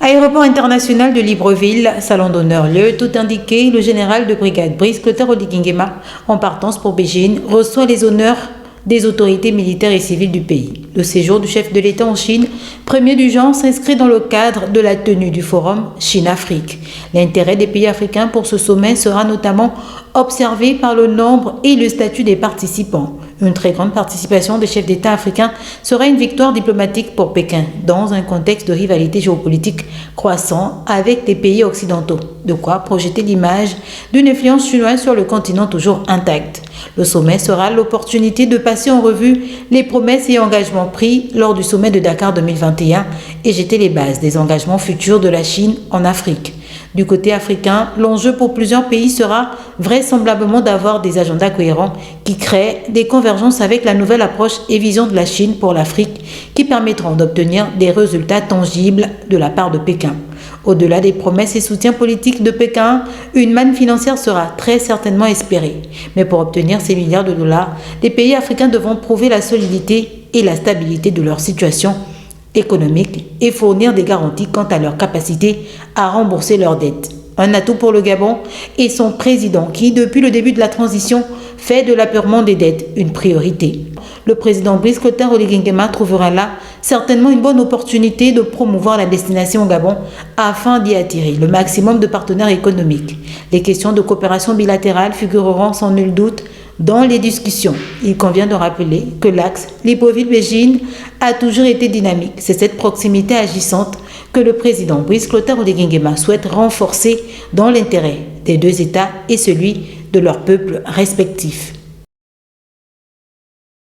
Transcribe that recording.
Aéroport international de Libreville, salon d'honneur lieu, tout indiqué, le général de brigade Brice Clotaire Oligui-Nguema, en partance pour Beijing, reçoit les honneurs des autorités militaires et civiles du pays. Le séjour du chef de l'État en Chine, premier du genre, s'inscrit dans le cadre de la tenue du forum Chine-Afrique. L'intérêt des pays africains pour ce sommet sera notamment observé par le nombre et le statut des participants. Une très grande participation des chefs d'État africains sera une victoire diplomatique pour Pékin, dans un contexte de rivalité géopolitique croissant avec les pays occidentaux. De quoi projeter l'image d'une influence chinoise sur le continent toujours intacte. Le sommet sera l'opportunité de passer en revue les promesses et engagements pris lors du sommet de Dakar 2021 et jeter les bases des engagements futurs de la Chine en Afrique. Du côté africain, l'enjeu pour plusieurs pays sera vraisemblablement d'avoir des agendas cohérents qui créent des convergences avec la nouvelle approche et vision de la Chine pour l'Afrique qui permettront d'obtenir des résultats tangibles de la part de Pékin. Au-delà des promesses et soutiens politiques de Pékin, une manne financière sera très certainement espérée. Mais pour obtenir ces milliards de dollars, les pays africains devront prouver la solidité et la stabilité de leur situation économique et fournir des garanties quant à leur capacité à rembourser leurs dettes. Un atout pour le Gabon et son président qui, depuis le début de la transition, fait de l'apurement des dettes une priorité. Le président Brice Clotaire Oligui-Nguema trouvera là certainement une bonne opportunité de promouvoir la destination au Gabon afin d'y attirer le maximum de partenaires économiques. Les questions de coopération bilatérale figureront sans nul doute dans les discussions. Il convient de rappeler que l'axe Libreville-Beijing a toujours été dynamique. C'est cette proximité agissante que le président Brice Clotaire Oligui-Nguema souhaite renforcer dans l'intérêt des deux États et celui de leurs peuples respectifs.